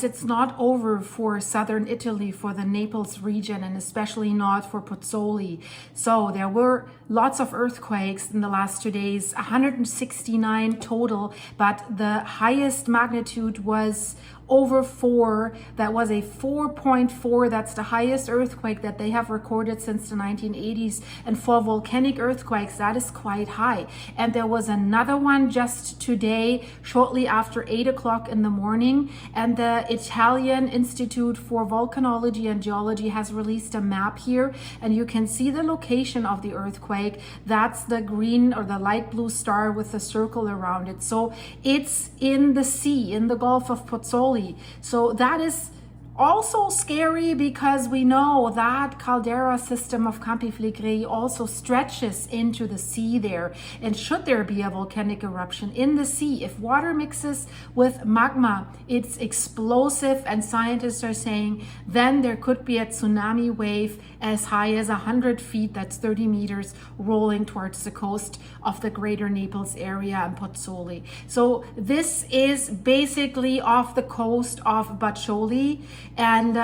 guys, it's not over for southern Italy, for the Naples region, and especially not for Pozzuoli. So there were lots of earthquakes in the last 2 days, 169 total, but the highest magnitude was over 4. That was a 4.4. That's the highest earthquake that they have recorded since the 1980s. And for volcanic earthquakes, that is quite high. And there was another one just today, shortly after 8 o'clock in the morning. And the Italian Institute for Volcanology and Geology has released a map here. And you can see the location of the earthquake. That's the green or the light blue star with the circle around it. So it's in the sea, in the Gulf of Pozzuoli. So that is also scary because we know that caldera system of Campi Flegrei also stretches into the sea there. And should there be a volcanic eruption in the sea, if water mixes with magma, it's explosive, and scientists are saying then there could be a tsunami wave as high as 100 feet, that's 30 meters, rolling towards the coast of the greater Naples area and Pozzuoli. So this is basically off the coast of Pozzuoli. And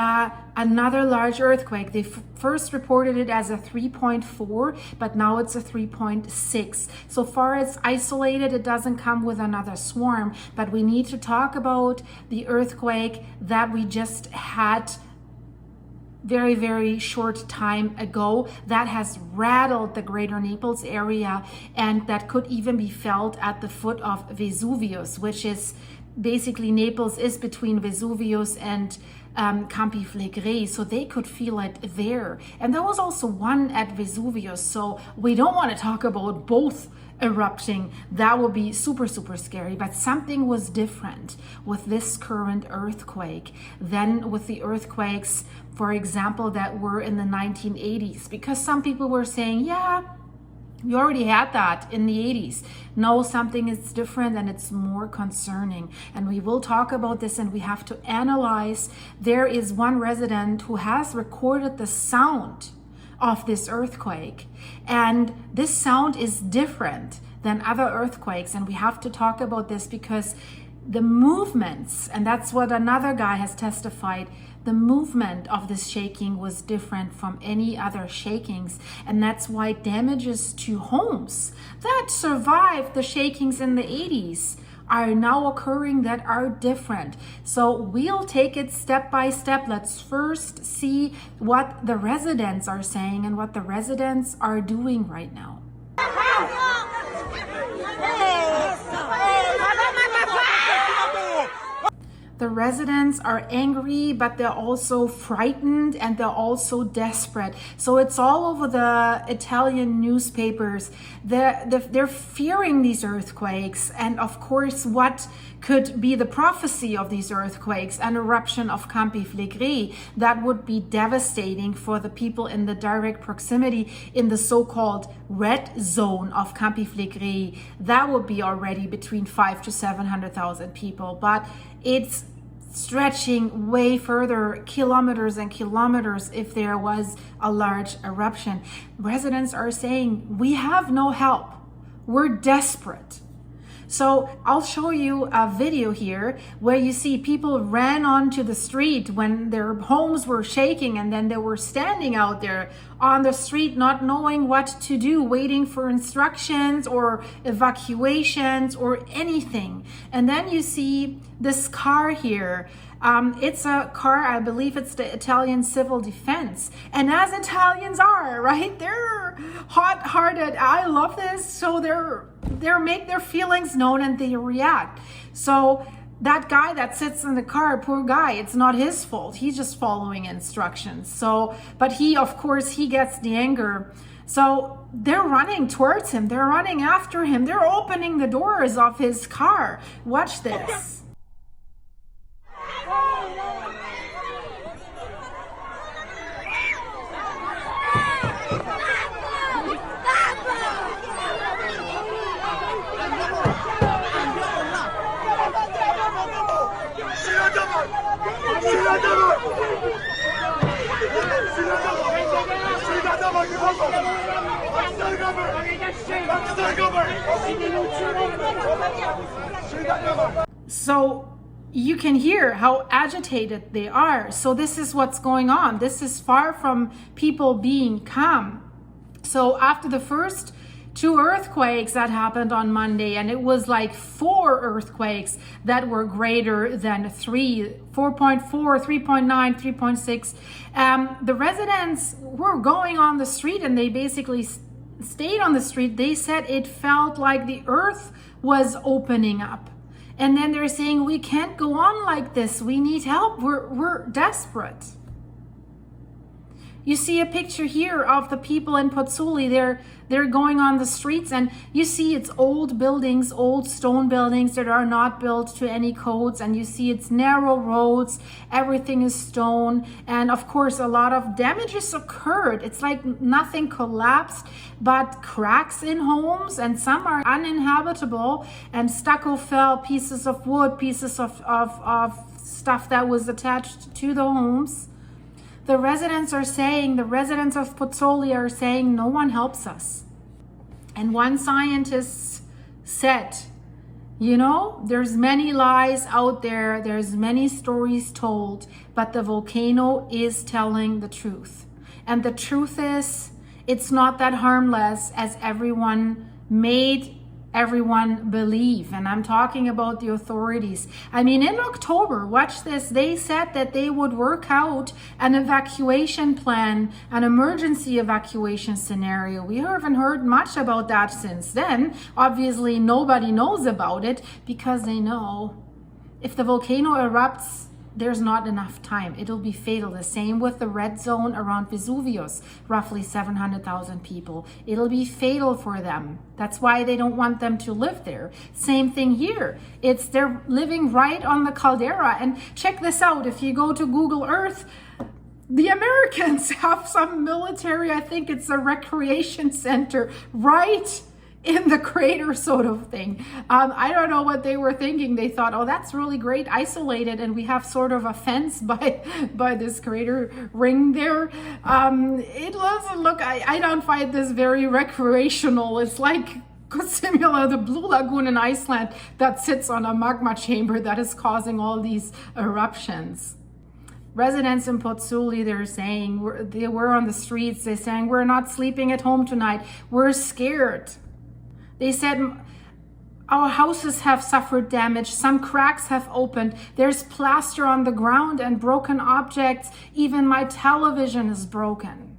another large earthquake. They first reported it as a 3.4, but now it's a 3.6. So far it's isolated. It doesn't come with another swarm, but we need to talk about the earthquake that we just had very, very short time ago that has rattled the greater Naples area, and that could even be felt at the foot of Vesuvius, which is basically Naples is between Vesuvius and Campi Flegrei, so they could feel it there. And there was also one at Vesuvius, so we don't want to talk about both erupting. That would be super, super scary. But something was different with this current earthquake than with the earthquakes, for example, that were in the 1980s, because some people were saying, yeah, we already had that in the 80s. No, something is different and it's more concerning. And we will talk about this, and we have to analyze. There is one resident who has recorded the sound of this earthquake, and this sound is different than other earthquakes. And we have to talk about this because the movements, and that's what another guy has testified, the movement of this shaking was different from any other shakings, and that's why damages to homes that survived the shakings in the 80s are now occurring that are different. So we'll take it step by step. Let's first see what the residents are saying and what the residents are doing right now. The residents are angry, but they're also frightened and they're also desperate. So it's all over the Italian newspapers. They're fearing these earthquakes. And of course, what could be the prophecy of these earthquakes? An eruption of Campi Flegrei that would be devastating for the people in the direct proximity in the so-called red zone of Campi Flegrei. That would be already between 500,000 to 700,000 people. But it's stretching way further, kilometers and kilometers, if there was a large eruption. Residents are saying, we have no help. We're desperate. So I'll show you a video here where you see people ran onto the street when their homes were shaking, and then they were standing out there on the street not knowing what to do, waiting for instructions or evacuations or anything. And then you see this car here. It's a car, I believe it's the Italian Civil Defense. And as Italians are, right? They're hot-hearted. I love this. So they make their feelings known and they react. So that guy that sits in the car, poor guy, it's not his fault. He's just following instructions. So, but he, of course, he gets the anger. So they're running towards him. They're running after him. They're opening the doors of his car. Watch this. So you can hear how agitated they are. So this is what's going on. This is far from people being calm. So after the first 2 earthquakes that happened on Monday, and it was like 4 earthquakes that were greater than 3, 4.4, 3.9, 3.6. The residents were going on the street, and they basically stayed on the street. They said it felt like the earth was opening up. And then they're saying, we can't go on like this. We need help. We're desperate. You see a picture here of the people in Pozzuoli. They're going on the streets, and you see it's old buildings, old stone buildings that are not built to any codes, and you see it's narrow roads, everything is stone, and of course a lot of damages occurred. It's like nothing collapsed, but cracks in homes, and some are uninhabitable, and stucco fell, pieces of wood, pieces of stuff that was attached to the homes. The residents of Pozzuoli are saying no one helps us. And one scientist said, you know, there's many lies out there, there's many stories told, but the volcano is telling the truth. And the truth is, it's not that harmless as everyone made everyone believe. And I'm talking about the authorities. I mean, in October, watch this, they said that they would work out an evacuation plan, an emergency evacuation scenario. We haven't heard much about that since then. Obviously, nobody knows about it because they know if the volcano erupts, there's not enough time. It'll be fatal. The same with the red zone around Vesuvius, roughly 700,000 people. It'll be fatal for them. That's why they don't want them to live there. Same thing here. They're living right on the caldera. And check this out. If you go to Google Earth, the Americans have some military, I think it's a recreation center right in the crater sort of thing. I don't know what they were thinking. They thought, oh, that's really great, isolated, and we have sort of a fence by this crater ring there. It doesn't look, I don't find this very recreational. It's like similar to the Blue Lagoon in Iceland that sits on a magma chamber that is causing all these eruptions. Residents in Pozzuoli, they're saying, they were on the streets, they're saying, we're not sleeping at home tonight, we're scared. They said, our houses have suffered damage, some cracks have opened, there's plaster on the ground and broken objects, even my television is broken.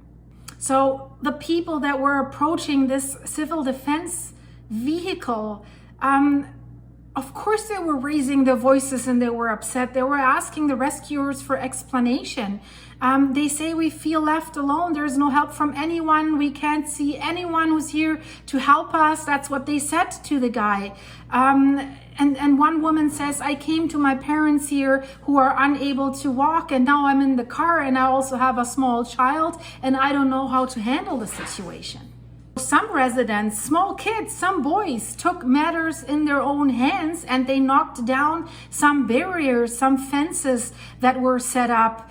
So the people that were approaching this civil defense vehicle, of course they were raising their voices and they were upset. They were asking the rescuers for explanation. They say, we feel left alone. There's no help from anyone. We can't see anyone who's here to help us. That's what they said to the guy. And one woman says, I came to my parents here who are unable to walk, and now I'm in the car, and I also have a small child, and I don't know how to handle the situation. Some residents, small kids, some boys took matters in their own hands, and they knocked down some barriers, some fences that were set up.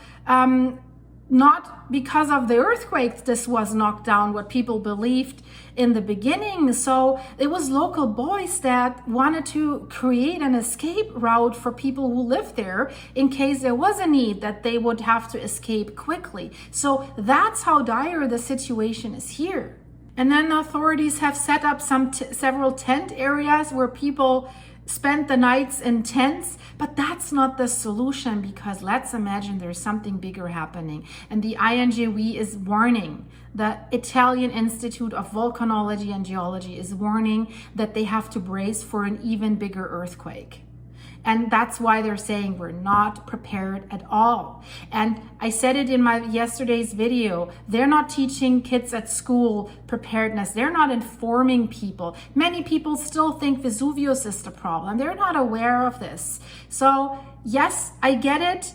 Not because of the earthquake this was knocked down, what people believed in the beginning. So it was local boys that wanted to create an escape route for people who live there in case there was a need that they would have to escape quickly. So that's how dire the situation is here. And then the authorities have set up several tent areas where people spent the nights in tents, but that's not the solution, because let's imagine there's something bigger happening. And the INGV is warning, the Italian Institute of Volcanology and Geology is warning that they have to brace for an even bigger earthquake. And that's why they're saying we're not prepared at all. And I said it in my yesterday's video, they're not teaching kids at school preparedness. They're not informing people. Many people still think Vesuvius is the problem. They're not aware of this. So yes, I get it.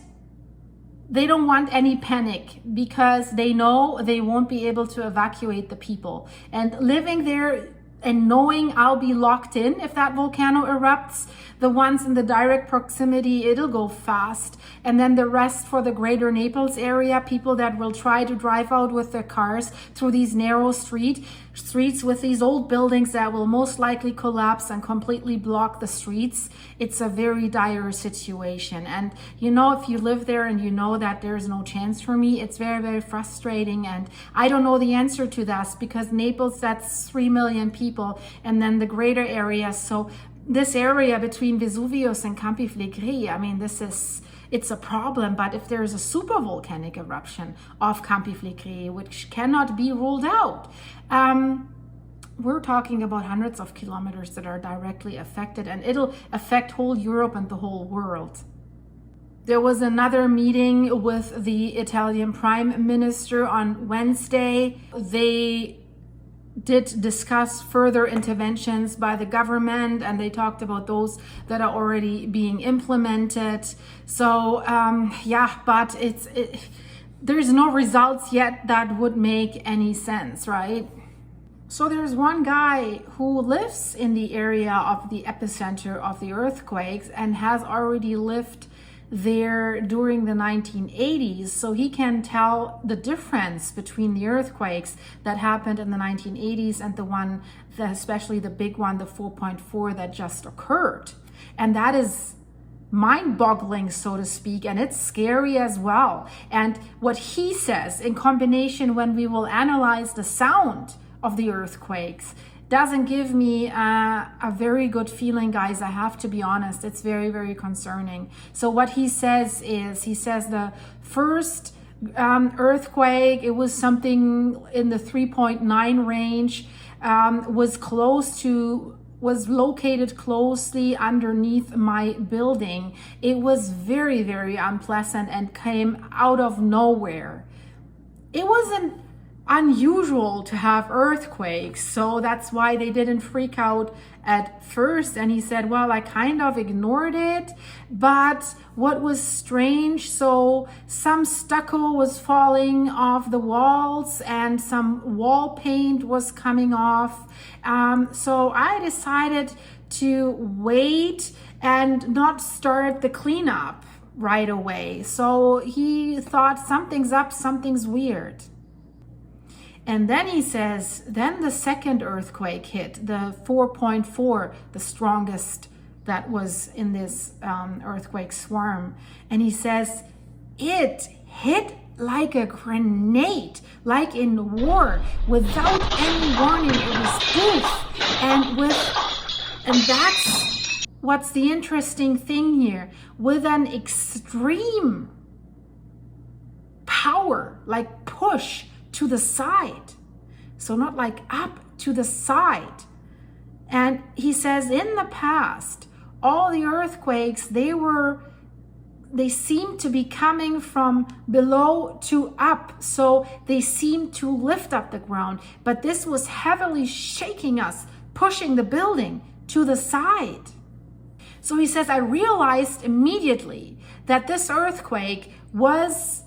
They don't want any panic because they know they won't be able to evacuate the people. And living there and knowing I'll be locked in if that volcano erupts. The ones in the direct proximity, it'll go fast. And then the rest for the greater Naples area, people that will try to drive out with their cars through these narrow streets with these old buildings that will most likely collapse and completely block the streets. It's a very dire situation. And you know, if you live there and you know that there's no chance for me, it's very, very frustrating. And I don't know the answer to that, because Naples, that's 3 million people, and then the greater area. So this area between Vesuvius and Campi Flegrei, I mean, it's a problem. But if there is a supervolcanic eruption of Campi Flegrei, which cannot be ruled out, we're talking about hundreds of kilometers that are directly affected, and it'll affect whole Europe and the whole world. There was another meeting with the Italian Prime Minister on Wednesday. They did discuss further interventions by the government, and they talked about those that are already being implemented. So but there's no results yet that would make any sense, right? So there's one guy who lives in the area of the epicenter of the earthquakes and has already lived there during the 1980s, so he can tell the difference between the earthquakes that happened in the 1980s and the one, especially the big one, the 4.4 that just occurred. And that is mind-boggling, so to speak, and it's scary as well. And what he says in combination when we will analyze the sound of the earthquakes doesn't give me a very good feeling, guys. I have to be honest. It's very, very concerning. So what he says is, he says the first earthquake, it was something in the 3.9 range, was located closely underneath my building. It was very, very unpleasant and came out of nowhere. It wasn't unusual to have earthquakes, so that's why they didn't freak out at first. And he said, well, I kind of ignored it, but what was strange, so some stucco was falling off the walls and some wall paint was coming off, so I decided to wait and not start the cleanup right away. So he thought, something's up, something's weird. And then he says, then the second earthquake hit, the 4.4, the strongest that was in this earthquake swarm. And he says, it hit like a grenade, like in war, without any warning. It was poof. And that's what's the interesting thing here, with an extreme power, like push to the side. So not like up, to the side. And he says in the past, all the earthquakes, they seem to be coming from below to up. So they seem to lift up the ground. But this was heavily shaking us, pushing the building to the side. So he says, I realized immediately that this earthquake was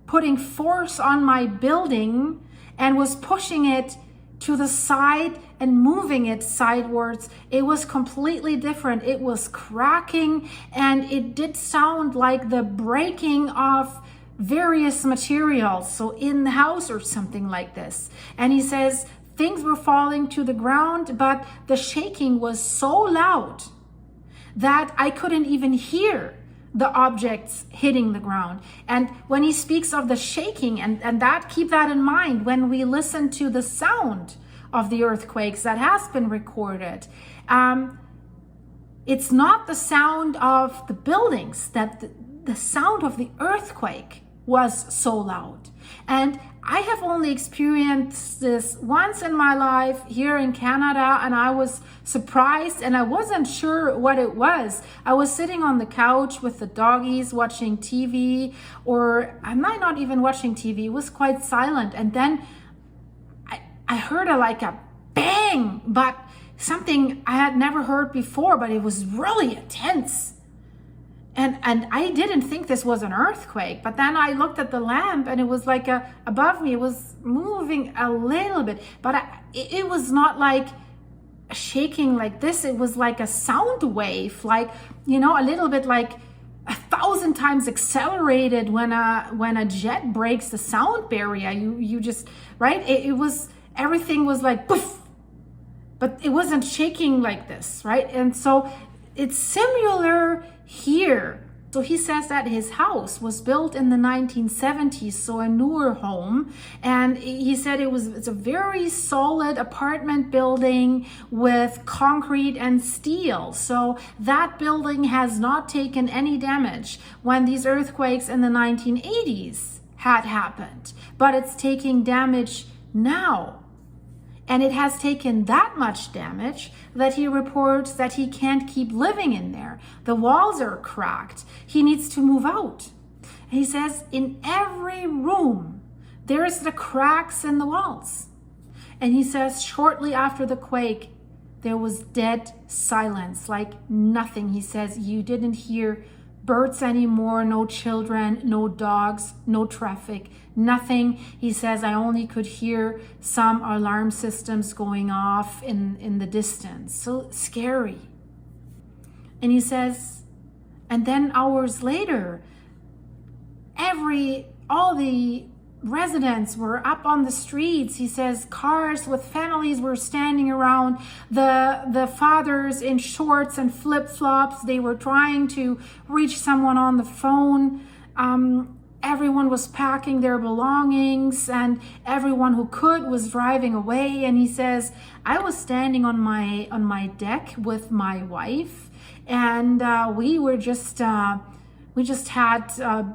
putting force on my building and was pushing it to the side and moving it sidewards. It was completely different. It was cracking, and it did sound like the breaking of various materials, so in the house or something like this. And he says things were falling to the ground, but the shaking was so loud that I couldn't even hear the objects hitting the ground. And when he speaks of the shaking, and that, keep that in mind when we listen to the sound of the earthquakes that has been recorded. It's not the sound of the buildings, that the sound of the earthquake was so loud. And I have only experienced this once in my life here in Canada, and I was surprised and I wasn't sure what it was. I was sitting on the couch with the doggies watching TV, or I might not even watching TV. It was quite silent. And then I heard like a bang, but something I had never heard before, but it was really intense. And I didn't think this was an earthquake, but then I looked at the lamp and it was like above me. It was moving a little bit, but it was not like shaking like this. It was like a sound wave, like, you know, a little bit like 1,000 times accelerated when a jet breaks the sound barrier. You just, right? It was, everything was like poof, but it wasn't shaking like this, right? And so it's similar here. So he says that his house was built in the 1970s, so a newer home. And he said it's a very solid apartment building with concrete and steel. So that building has not taken any damage when these earthquakes in the 1980s had happened. But it's taking damage now. And it has taken that much damage that he reports that he can't keep living in there. The walls are cracked. He needs to move out. And he says in every room, there's the cracks in the walls. And he says shortly after the quake, there was dead silence, like nothing. He says you didn't hear birds anymore, no children, no dogs, no traffic, nothing. He says I only could hear some alarm systems going off in the distance. So scary. And he says, and then hours later, all the residents were up on the streets. He says cars with families were standing around, the fathers in shorts and flip-flops. They were trying to reach someone on the phone. Everyone was packing their belongings, and everyone who could was driving away. And he says, I was standing on my deck with my wife, and we just had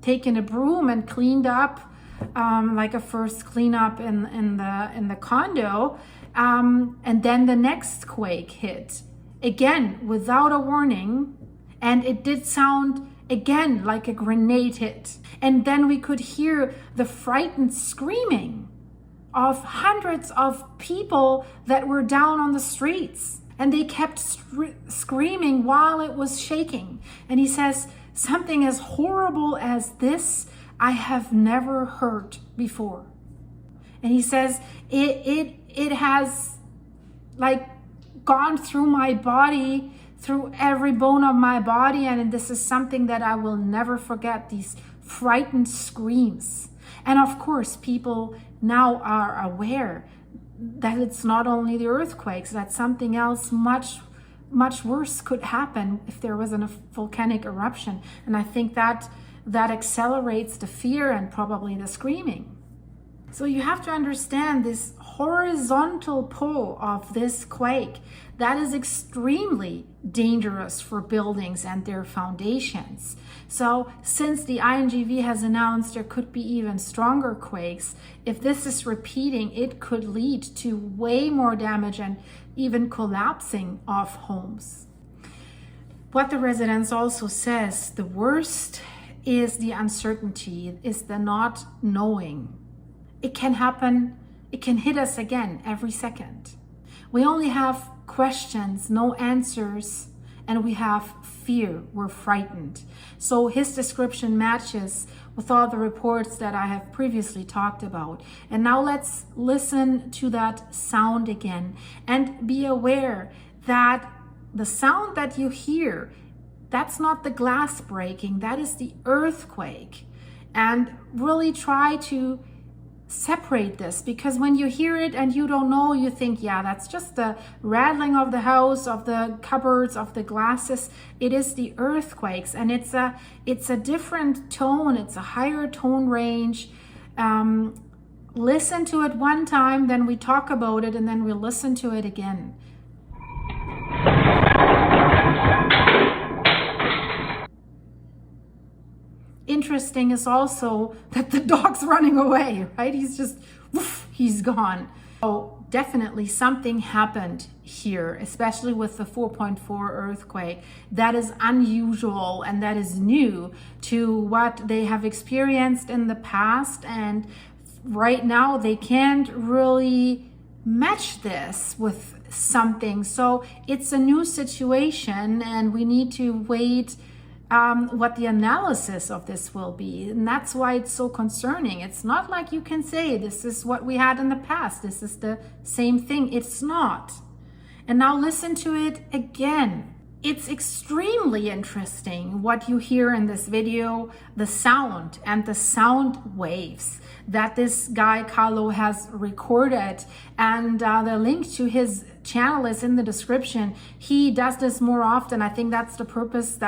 taken a broom and cleaned up, like a first cleanup in the condo, and then the next quake hit again without a warning, and it did sound again like a grenade hit. And then we could hear the frightened screaming of hundreds of people that were down on the streets, and they kept screaming while it was shaking. And he says, something as horrible as this I have never heard before. And he says it has like gone through my body, through every bone of my body, and this is something that I will never forget, these frightened screams. And of course, people now are aware that it's not only the earthquakes, that something else much worse could happen if there was a volcanic eruption. And I think that accelerates the fear and probably the screaming. So you have to understand this horizontal pull of this quake that is extremely dangerous for buildings and their foundations. So since the INGV has announced there could be even stronger quakes, if this is repeating, it could lead to way more damage and even collapsing of homes. What the residents also says, the worst is the uncertainty, is the not knowing. It can happen, it can hit us again every second. We only have questions, no answers, and we have fear, we're frightened. So his description matches with all the reports that I have previously talked about. And now let's listen to that sound again and be aware that the sound that you hear, that's not the glass breaking, that is the earthquake. And really try to separate this, because when you hear it and you don't know, you think, yeah, that's just the rattling of the house, of the cupboards, of the glasses. It is the earthquakes, and it's a different tone, it's a higher tone range. Listen to it one time, then we talk about it, and then we'll listen to it again. Interesting is also that the dog's running away, right? He's just, woof, he's gone. So definitely something happened here, especially with the 4.4 earthquake. That is unusual and that is new to what they have experienced in the past. And right now they can't really match this with something. So it's a new situation, and we need to wait what the analysis of this will be. And that's why it's so concerning. It's not like you can say this is what we had in the past, this is the same thing. It's not. And now listen to it again. It's extremely interesting what you hear in this video, the sound and the sound waves that this guy Carlo has recorded. And the link to his channel is in the description. He does this more often. I think that's the purpose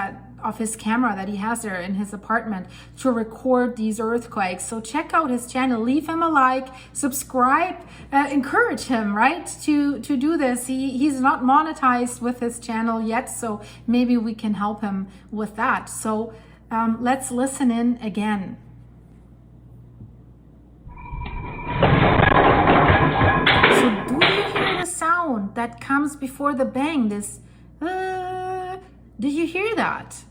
of his camera that he has there in his apartment, to record these earthquakes. So check out his channel, leave him a like, subscribe, encourage him, right, to do this. He's not monetized with his channel yet, so maybe we can help him with that. So let's listen in again. So do you hear the sound that comes before the bang? This do you hear that?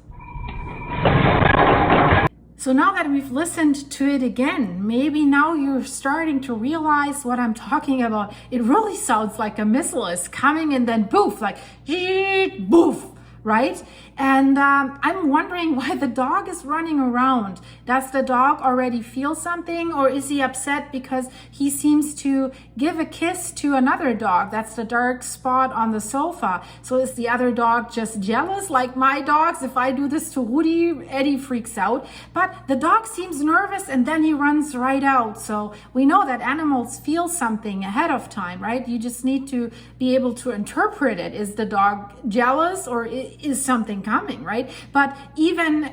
So now that we've listened to it again, maybe now you're starting to realize what I'm talking about. It really sounds like a missile is coming and then boof, like boof, right? And I'm wondering why the dog is running around. Does the dog already feel something, or is he upset because he seems to give a kiss to another dog? That's the dark spot on the sofa. So is the other dog just jealous, like my dogs? If I do this to Woody, Eddie freaks out. But the dog seems nervous and then he runs right out. So we know that animals feel something ahead of time, right? You just need to be able to interpret it. Is the dog jealous, or is something coming, right? But even,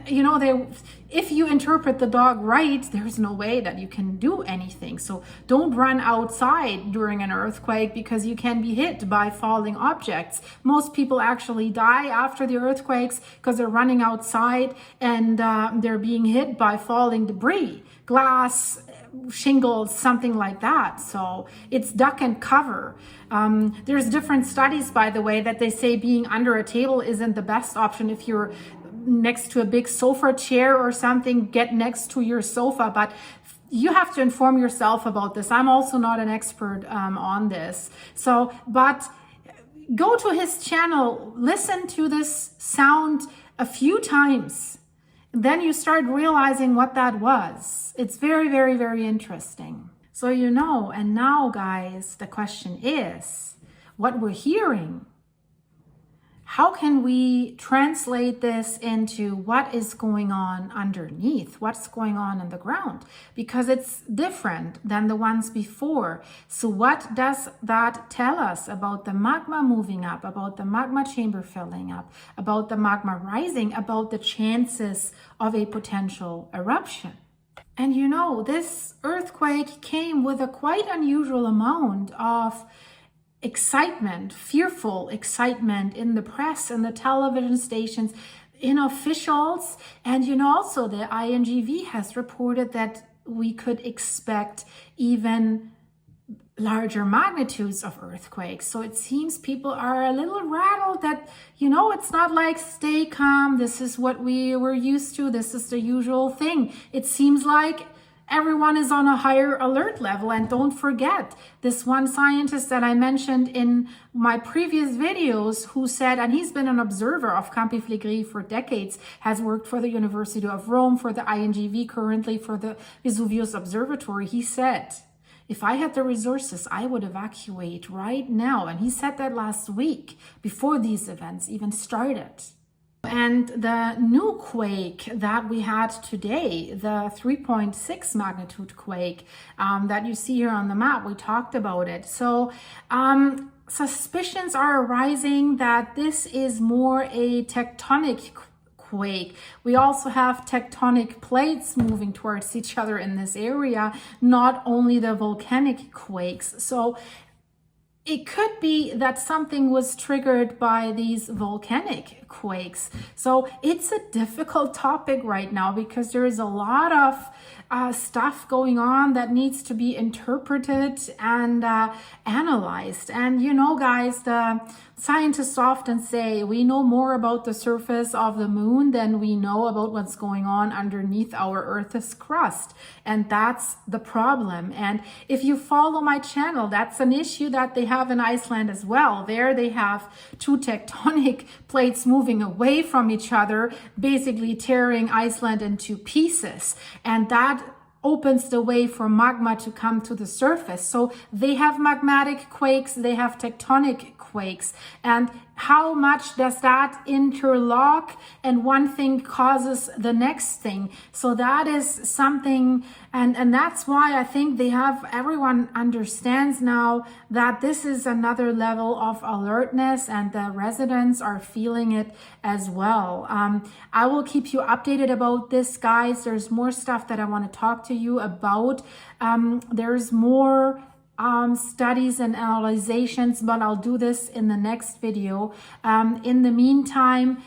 if you interpret the dog right, there's no way that you can do anything. So don't run outside during an earthquake, because you can be hit by falling objects. Most people actually die after the earthquakes because they're running outside and they're being hit by falling debris, glass, shingles, something like that. So it's duck and cover. There's different studies, by the way, that they say being under a table isn't the best option. If you're next to a big sofa chair or something, get next to your sofa. But you have to inform yourself about this. I'm also not an expert on this. So, but go to his channel, listen to this sound a few times. Then you start realizing what that was. It's very, very, very interesting. So and now guys, the question is, what we're hearing, how can we translate this into what is going on underneath, what's going on in the ground? Because it's different than the ones before. So what does that tell us about the magma moving up, about the magma chamber filling up, about the magma rising, about the chances of a potential eruption? And this earthquake came with a quite unusual amount of excitement, fearful excitement in the press and the television stations, in officials. And also the INGV has reported that we could expect even larger magnitudes of earthquakes. So it seems people are a little rattled that, it's not like stay calm, this is what we were used to, this is the usual thing. It seems like everyone is on a higher alert level. And don't forget, this one scientist that I mentioned in my previous videos, who said, and he's been an observer of Campi Flegrei for decades, has worked for the University of Rome, for the INGV, currently for the Vesuvius Observatory. He said, if I had the resources, I would evacuate right now. And he said that last week, before these events even started. And the new quake that we had today, the 3.6 magnitude quake that you see here on the map, we talked about it. So suspicions are arising that this is more a tectonic quake. We also have tectonic plates moving towards each other in this area, not only the volcanic quakes. So it could be that something was triggered by these volcanic quakes. So it's a difficult topic right now, because there is a lot of stuff going on that needs to be interpreted and analyzed. And guys, the scientists often say we know more about the surface of the moon than we know about what's going on underneath our Earth's crust. And that's the problem. And if you follow my channel, that's an issue that they have in Iceland as well. There they have two tectonic plates moving away from each other, basically tearing Iceland into pieces. And that opens the way for magma to come to the surface. So they have magmatic quakes, they have tectonic quakes, and how much does that interlock, and one thing causes the next thing. So that is something, and that's why I think everyone understands now that this is another level of alertness, and the residents are feeling it as well. I will keep you updated about this, guys. There's more stuff that I want to talk to you about. There's more studies and analyzations, but I'll do this in the next video. In the meantime,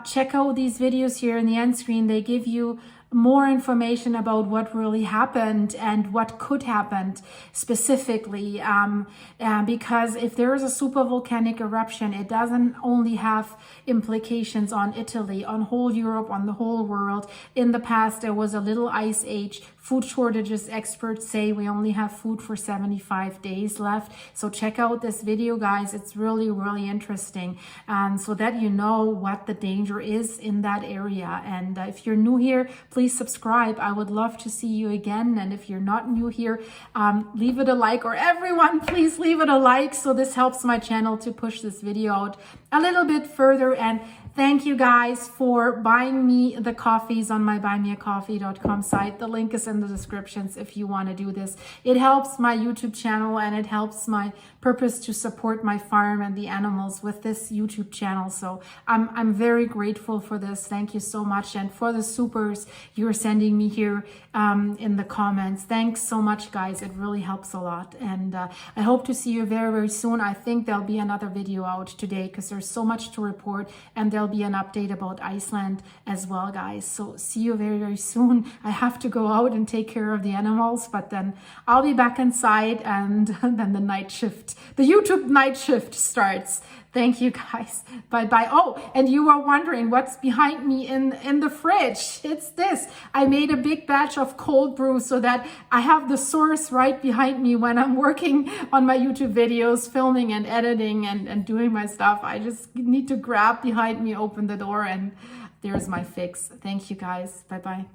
check out these videos here in the end screen. They give you more information about what really happened and what could happen specifically, because if there is a supervolcanic eruption, it doesn't only have implications on Italy, on whole Europe, on the whole world. In the past, there was a little ice age, food shortages. Experts say we only have food for 75 days left. So check out this video, guys. It's really, really interesting, so that you know what the danger is in that area. And if you're new here, please subscribe. I would love to see you again. And if you're not new here, leave it a like, or everyone, please leave it a like. So this helps my channel to push this video out a little bit further. And thank you guys for buying me the coffees on my buymeacoffee.com site. The link is in the descriptions if you want to do this. It helps my YouTube channel, and it helps my purpose to support my farm and the animals with this YouTube channel. So I'm very grateful for this. Thank you so much. And for the supers you're sending me here in the comments, thanks so much, guys. It really helps a lot. And I hope to see you very, very soon. I think there'll be another video out today because there's so much to report, and there'll be an update about Iceland as well, guys. So see you very, very soon. I have to go out and take care of the animals, but then I'll be back inside, and then the night shift, the YouTube night shift starts. Thank you, guys. Bye-bye. Oh, and you are wondering what's behind me in the fridge. It's this. I made a big batch of cold brew so that I have the source right behind me when I'm working on my YouTube videos, filming and editing and doing my stuff. I just need to grab behind me, open the door, and there's my fix. Thank you, guys. Bye-bye.